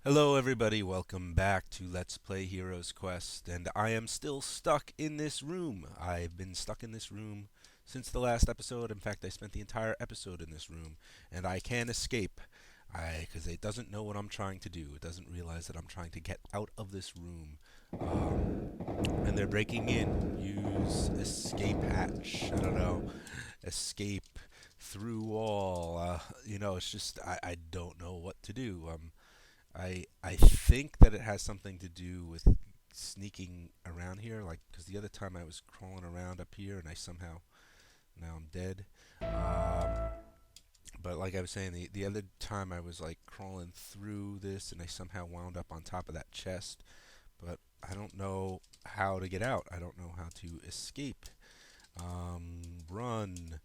Hello everybody, welcome back to Let's Play Heroes Quest, and I am still stuck in this room. I've been stuck in this room since the last episode. In fact, I spent the entire episode in this room, and I can't escape. Because it doesn't know what I'm trying to do. It doesn't realize that I'm trying to get out of this room. And they're breaking in. Use escape hatch. I don't know. Escape through wall. It's just I don't know what to do. I think that it has something to do with sneaking around here, like because the other time I was crawling around up here and I somehow now I'm dead. But like I was saying, the other time I was like crawling through this and I somehow wound up on top of that chest. But I don't know how to get out. I don't know how to escape. Run,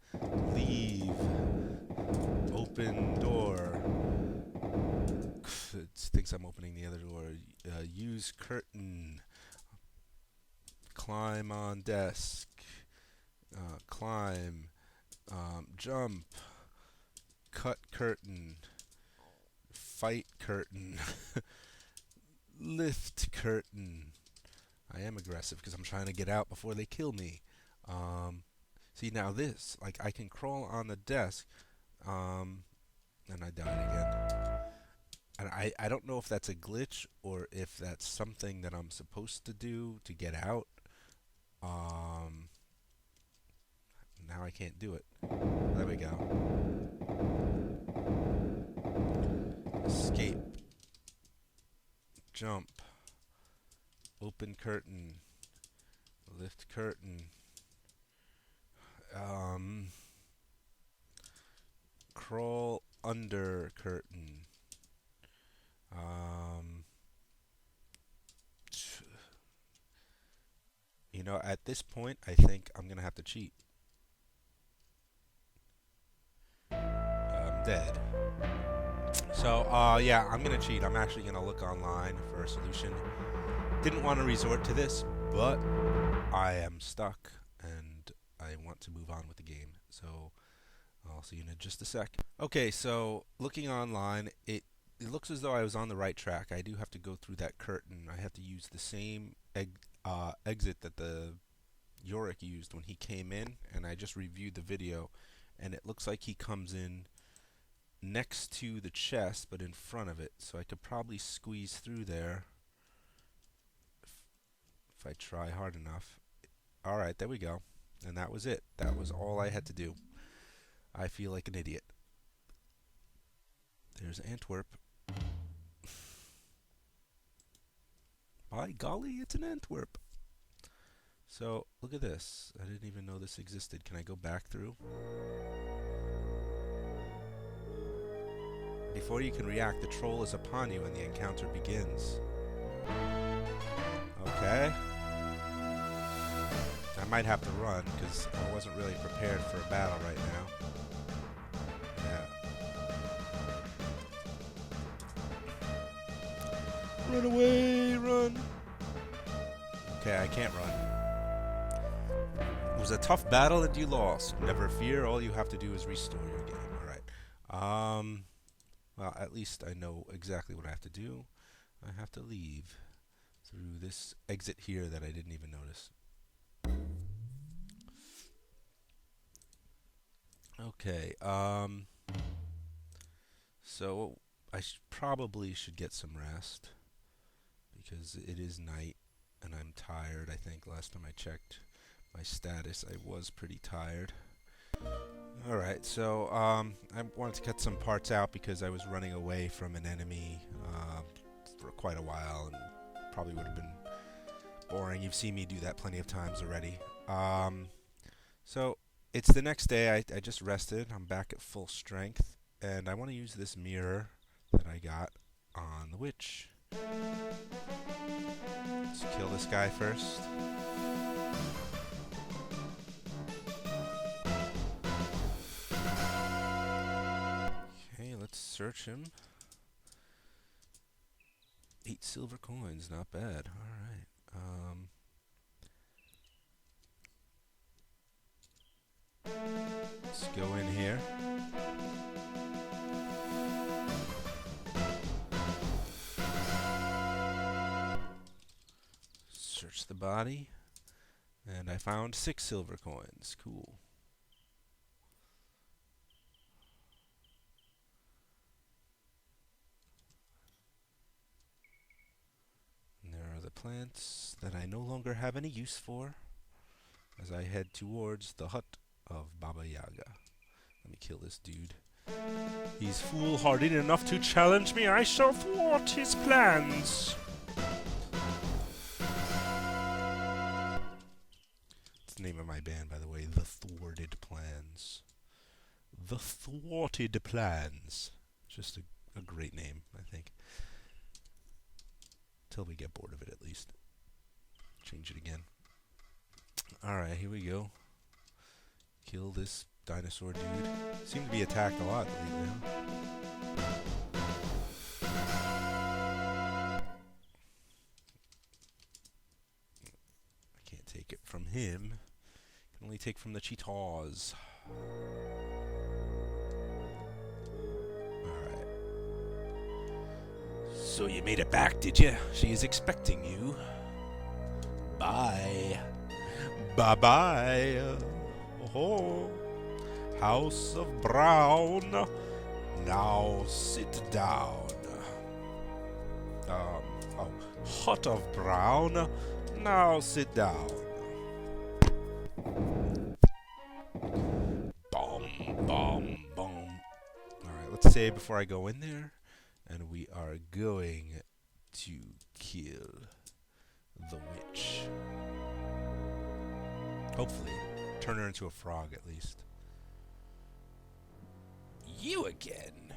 leave, open door. It thinks I'm opening the other door. Use curtain. Climb on desk. Climb. Jump. Cut curtain. Fight curtain. Lift curtain. I am aggressive because I'm trying to get out before they kill me. See now this, like I can crawl on the desk, and I died again. And I don't know if that's a glitch or if that's something that I'm supposed to do to get out. Um, Now I can't do it. There we go. Escape. Jump. Open curtain. Lift curtain. Crawl under curtain. At this point, I think I'm gonna have to cheat. I'm dead. So, yeah, I'm gonna cheat. I'm actually gonna look online for a solution. Didn't want to resort to this, but I am stuck, and I want to move on with the game. So, I'll see you in just a sec. Okay, so looking online, it looks as though I was on the right track. I do have to go through that curtain. I have to use the same exit that the Yorick used when he came in, and I just reviewed the video, and it looks like he comes in next to the chest, but in front of it, so I could probably squeeze through there if I try hard enough. Alright, there we go. And that was it. That was all I had to do. I feel like an idiot. There's Antwerp. By golly, it's an Antwerp. So, look at this. I didn't even know this existed. Can I go back through? Before you can react, the troll is upon you and the encounter begins. Okay. I might have to run, because I wasn't really prepared for a battle right now. Yeah. Run away, run! Okay, I can't run. It was a tough battle and you lost. Never fear, all you have to do is restore your game. Alright. Well, at least I know exactly what I have to do. I have to leave through this exit here that I didn't even notice. Okay, so I probably should get some rest because it is night and I'm tired. I think last time I checked my status, I was pretty tired. Alright, so I wanted to cut some parts out because I was running away from an enemy for quite a while and probably would have been boring. You've seen me do that plenty of times already. So it's the next day. I just rested. I'm back at full strength, and I want to use this mirror that I got on the witch. Let's kill this guy first. Okay, let's search him. 8 silver coins, not bad. Alright. Let's go in here. Search the body, and I found 6 silver coins. Cool. And there are the plants that I no longer have any use for as I head towards the hut of Baba Yaga. Let me kill this dude. He's foolhardy enough to challenge me. I shall thwart his plans. It's the name of my band, by the way. The Thwarted Plans. The Thwarted Plans. Just a great name, I think. Till we get bored of it, at least. Change it again. Alright, here we go. Kill this dinosaur dude. Seem to be attacked a lot lately, I can't take it from him. I can only take from the cheetahs. Alright. So you made it back, did you? She is expecting you. Bye. Bye-bye. Oh. House of Brown, now sit down. Hut of Brown, now sit down. Boom, boom, boom. Alright, let's save before I go in there. And we are going to kill the witch. Hopefully. Turn her into a frog, at least. You again.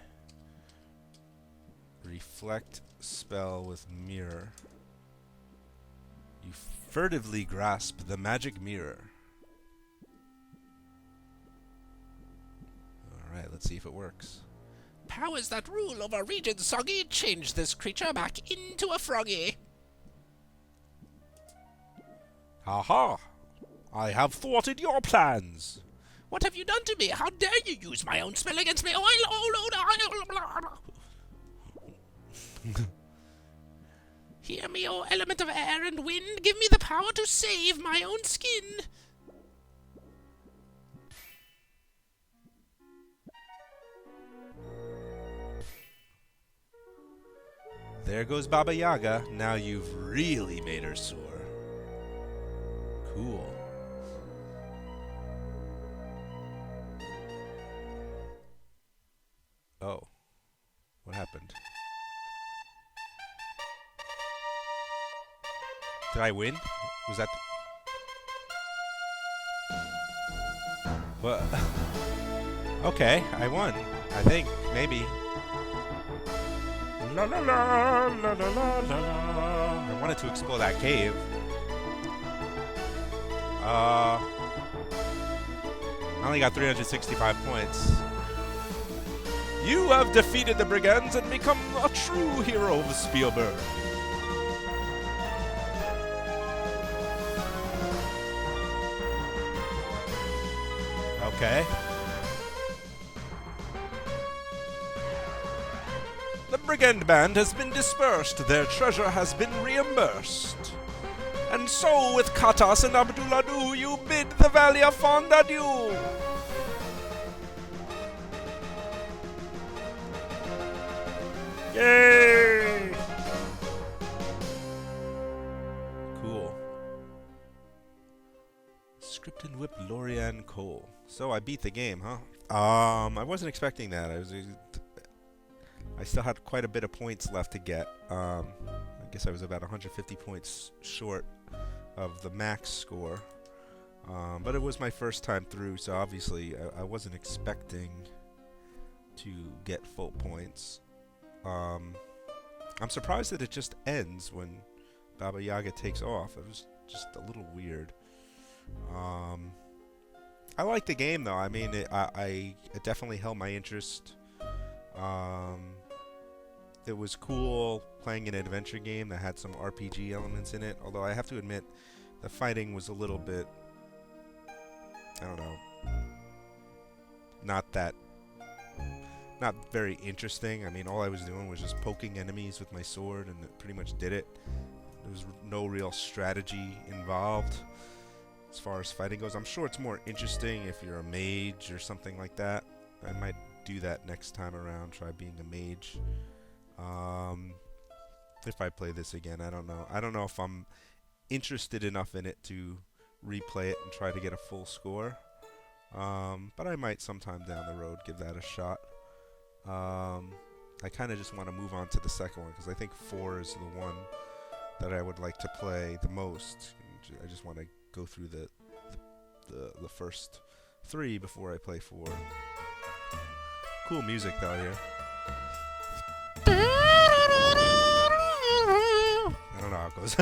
Reflect spell with mirror. You furtively grasp the magic mirror. Alright, let's see if it works. Powers that rule over Regent Soggy change this creature back into a froggy. Ha! I have thwarted your plans. What have you done to me? How dare you use my own spell against me? Hear me, O element of air and wind. Give me the power to save my own skin. There goes Baba Yaga. Now you've really made her sore. Cool. Oh. What happened? Did I win? Was that... What? Okay, I won. I think. Maybe. La la la la la la la. I wanted to explore that cave. I only got 365 points. You have defeated the brigands and become a true hero of Spielberg. Okay. The brigand band has been dispersed. Their treasure has been reimbursed. And so, with Katas and Abduladu, you bid the Valley of Fond adieu. Yay! Cool. Script and whip Lorianne Cole. So I beat the game, huh? I wasn't expecting that. I still had quite a bit of points left to get. I guess I was about 150 points short of the max score. But it was my first time through, so obviously I wasn't expecting to get full points. I'm surprised that it just ends when Baba Yaga takes off. It was just a little weird. I like the game though. I mean, it definitely held my interest. It was cool playing an adventure game that had some RPG elements in it. Although I have to admit, the fighting was a little bit, I don't know, not very interesting. I mean, all I was doing was just poking enemies with my sword, and it pretty much did it. There's no real strategy involved as far as fighting goes. I'm sure it's more interesting if you're a mage or something like that. I might do that next time around, try being a mage. Um, if I play this again, I don't know. I don't know if I'm interested enough in it to replay it and try to get a full score. But I might sometime down the road give that a shot. I kind of just want to move on to the second one because I think 4 is the one that I would like to play the most. I just want to go through the first 3 before I play 4. Cool music though here. I don't know how it goes.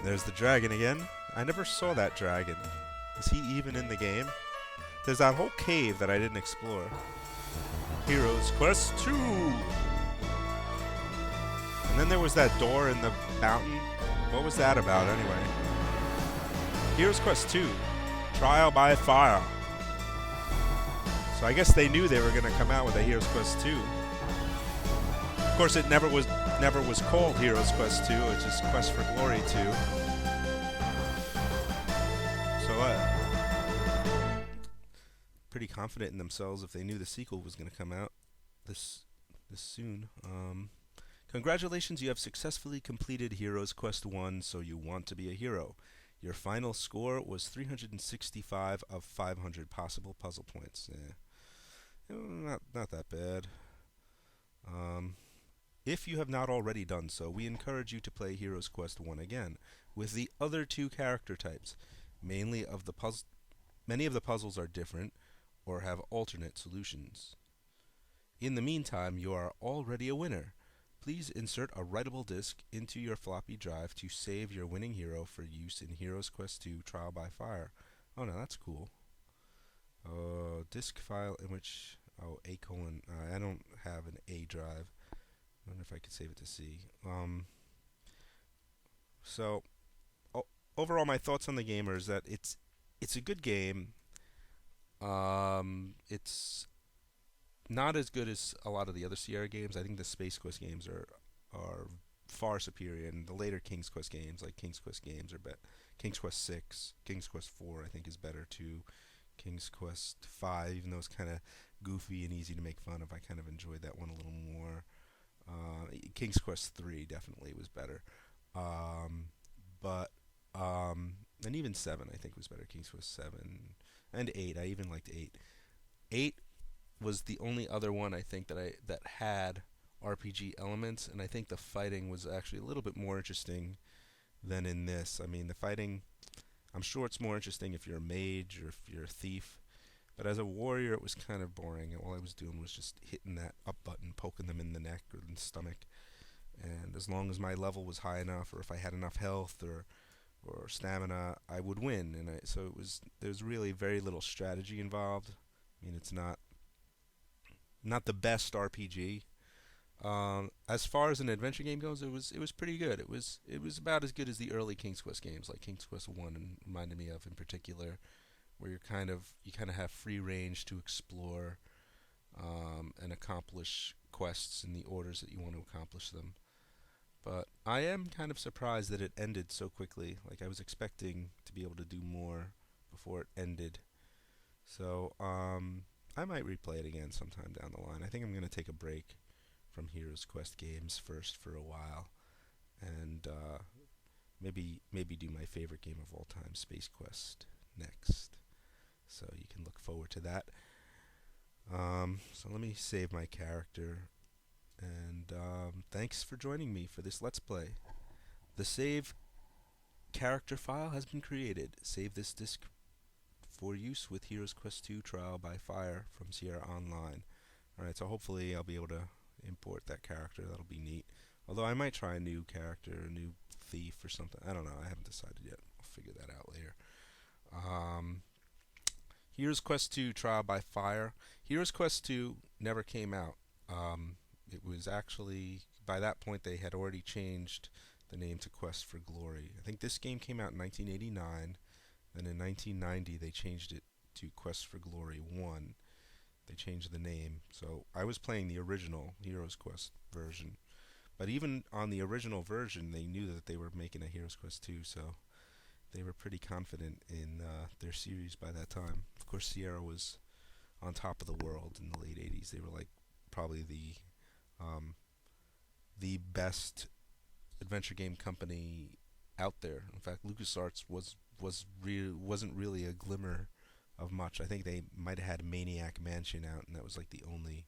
There's the dragon again. I never saw that dragon. Is he even in the game? There's that whole cave that I didn't explore. Heroes Quest 2! And then there was that door in the mountain. What was that about anyway? Heroes Quest 2. Trial by Fire. So I guess they knew they were going to come out with a Heroes Quest 2. Of course, it never was called Heroes Quest 2. It's just Quest for Glory 2. So pretty confident in themselves if they knew the sequel was going to come out this soon. Congratulations, you have successfully completed Heroes Quest 1, so you want to be a hero. Your final score was 365 of 500 possible puzzle points. Not that bad. If you have not already done so, we encourage you to play Heroes Quest 1 again, with the other 2 character types. Many of the puzzles are different, or have alternate solutions. In the meantime, you are already a winner. Please insert a writable disk into your floppy drive to save your winning hero for use in Heroes Quest 2 Trial by Fire. Oh no, that's cool. Disk file in which... Oh, A colon. I don't have an A drive. I wonder if I could save it to C. So, overall, my thoughts on the game are that it's a good game. It's not as good as a lot of the other Sierra games. I think the Space Quest games are far superior, and the later King's Quest games, like King's Quest games, are better. King's Quest 6, King's Quest 4, I think is better too. King's Quest 5, even though it's kind of goofy and easy to make fun of, I kind of enjoyed that one a little more. King's Quest 3 definitely was better. And even 7 I think was better. King's Quest 7 and 8. I even liked 8. 8 was the only other one I think that had RPG elements, and I think the fighting was actually a little bit more interesting than in this. I mean, the fighting, I'm sure it's more interesting if you're a mage or if you're a thief, but as a warrior it was kind of boring, and all I was doing was just hitting that up button, poking them in the neck or in the stomach, and as long as my level was high enough, or if I had enough health or stamina, I would win. And so there's really very little strategy involved. I mean, it's not the best RPG. As far as an adventure game goes, it was pretty good. It was about as good as the early King's Quest games, like King's Quest 1 reminded me of in particular, where you kind of have free range to explore and accomplish quests in the orders that you want to accomplish them. But I am kind of surprised that it ended so quickly. Like, I was expecting to be able to do more before it ended. So I might replay it again sometime down the line. I think I'm going to take a break from Heroes Quest games first for a while, and maybe do my favorite game of all time, Space Quest, next. So you can look forward to that. So let me save my character, and thanks for joining me for this Let's Play. The save character file has been created. Save this disk for use with Heroes Quest 2 Trial by Fire from Sierra Online. Alright, so hopefully I'll be able to import that character. That'll be neat. Although I might try a new character, a new thief or something. I don't know. I haven't decided yet. I'll figure that out later. Heroes Quest 2 Trial by Fire. Heroes Quest 2 never came out. It was actually, by that point, they had already changed the name to Quest for Glory. I think this game came out in 1989. Then in 1990, they changed it to Quest for Glory 1. They changed the name. So I was playing the original Heroes Quest version. But even on the original version, they knew that they were making a Heroes Quest 2, so they were pretty confident in their series by that time. Of course, Sierra was on top of the world in the late 80s. They were like probably um, the best adventure game company out there. In fact, LucasArts wasn't really a glimmer of much. I think they might have had Maniac Mansion out, and that was like the only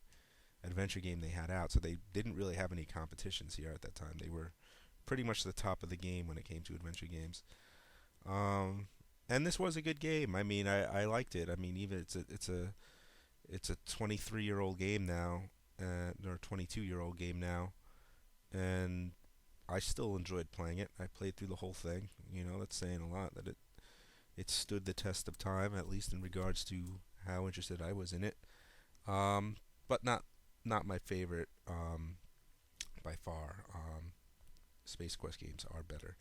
adventure game they had out. So they didn't really have any competitions here at that time. They were pretty much the top of the game when it came to adventure games. Um, and this was a good game. I mean, I liked it. I mean, even it's a 23-year-old game now, or 22-year-old game now, and I still enjoyed playing it. I played through the whole thing. You know, that's saying a lot that it stood the test of time, at least in regards to how interested I was in it. But not my favorite by far. Space Quest games are better,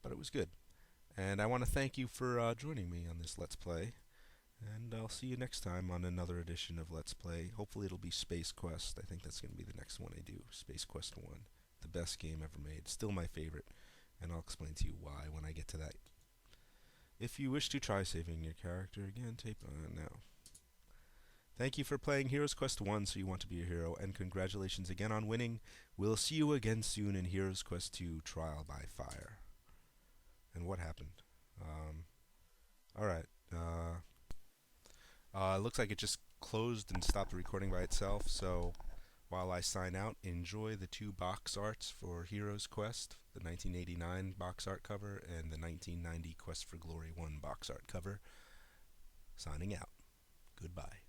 but it was good. And I want to thank you for joining me on this Let's Play. And I'll see you next time on another edition of Let's Play. Hopefully it'll be Space Quest. I think that's going to be the next one I do. Space Quest 1. The best game ever made. Still my favorite. And I'll explain to you why when I get to that. If you wish to try saving your character, again, tape on now. Thank you for playing Heroes Quest 1 so you want to be a hero, and congratulations again on winning. We'll see you again soon in Heroes Quest 2 Trial by Fire. And what happened? Alright. Looks like it just closed and stopped the recording by itself, so while I sign out, enjoy the two box arts for Heroes Quest, the 1989 box art cover and the 1990 Quest for Glory 1 box art cover. Signing out. Goodbye.